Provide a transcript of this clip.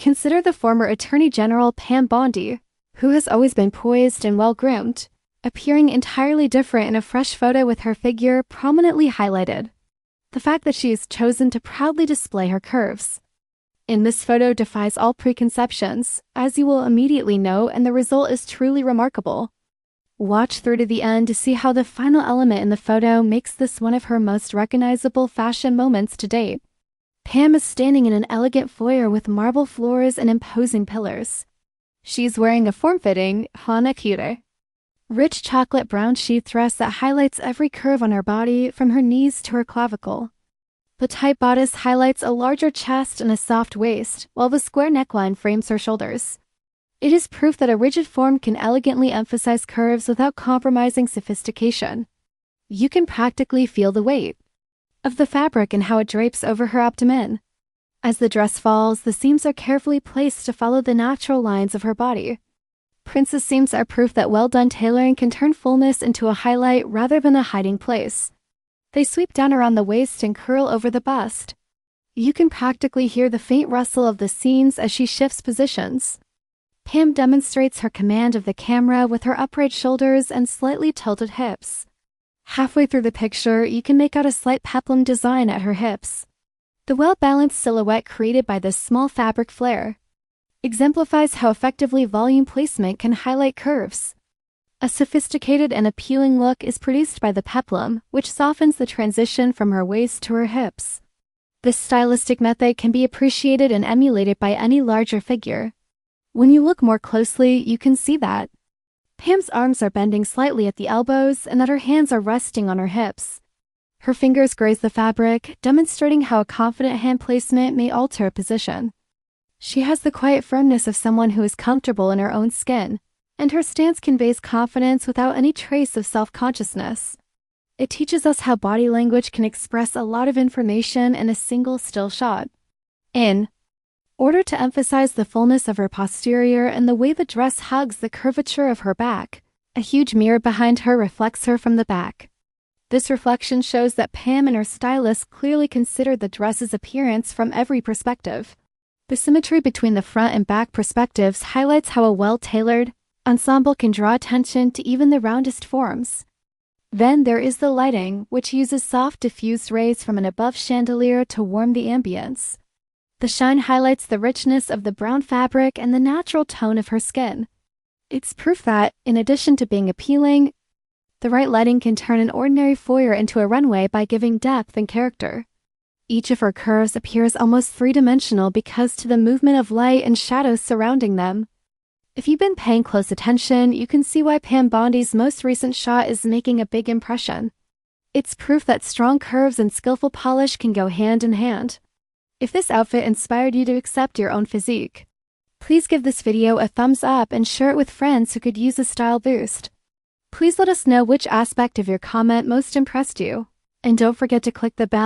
Consider the former Attorney General Pam Bondi, who has always been poised and well-groomed, appearing entirely different in a fresh photo with her figure prominently highlighted. The fact that she has chosen to proudly display her curves in this photo defies all preconceptions, as you will immediately know, and the result is truly remarkable. Watch through to the end to see how the final element in the photo makes this one of her most recognizable fashion moments to date. Pam is standing in an elegant foyer with marble floors and imposing pillars. She's wearing a form-fitting hanakure, rich chocolate brown sheath dress that highlights every curve on her body from her knees to her clavicle. The tight bodice highlights a larger chest and a soft waist, while the square neckline frames her shoulders. It is proof that a rigid form can elegantly emphasize curves without compromising sophistication. You can practically feel the weight of the fabric and how it drapes over her abdomen. As the dress falls, the seams are carefully placed to follow the natural lines of her body. Princess seams are proof that well-done tailoring can turn fullness into a highlight rather than a hiding place. They sweep down around the waist and curl over the bust. You can practically hear the faint rustle of the seams as she shifts positions. Pam demonstrates her command of the camera with her upright shoulders and slightly tilted hips. Halfway through the picture, you can make out a slight peplum design at her hips. The well-balanced silhouette created by this small fabric flare exemplifies how effectively volume placement can highlight curves. A sophisticated and appealing look is produced by the peplum, which softens the transition from her waist to her hips. This stylistic method can be appreciated and emulated by any larger figure. When you look more closely, you can see that Pam's arms are bending slightly at the elbows and that her hands are resting on her hips. Her fingers graze the fabric, demonstrating how a confident hand placement may alter a position. She has the quiet firmness of someone who is comfortable in her own skin, and her stance conveys confidence without any trace of self-consciousness. It teaches us how body language can express a lot of information in a single still shot. In order to emphasize the fullness of her posterior and the way the dress hugs the curvature of her back, a huge mirror behind her reflects her from the back. This reflection shows that Pam and her stylist clearly considered the dress's appearance from every perspective. The symmetry between the front and back perspectives highlights how a well-tailored ensemble can draw attention to even the roundest forms. Then there is the lighting, which uses soft diffused rays from an above chandelier to warm the ambience. The shine highlights the richness of the brown fabric and the natural tone of her skin. It's proof that, in addition to being appealing, the right lighting can turn an ordinary foyer into a runway by giving depth and character. Each of her curves appears almost three-dimensional because to the movement of light and shadows surrounding them. If you've been paying close attention, you can see why Pam Bondi's most recent shot is making a big impression. It's proof that strong curves and skillful polish can go hand in hand. If this outfit inspired you to accept your own physique, please give this video a thumbs up and share it with friends who could use a style boost. Please let us know which aspect of your comment most impressed you. And don't forget to click the bell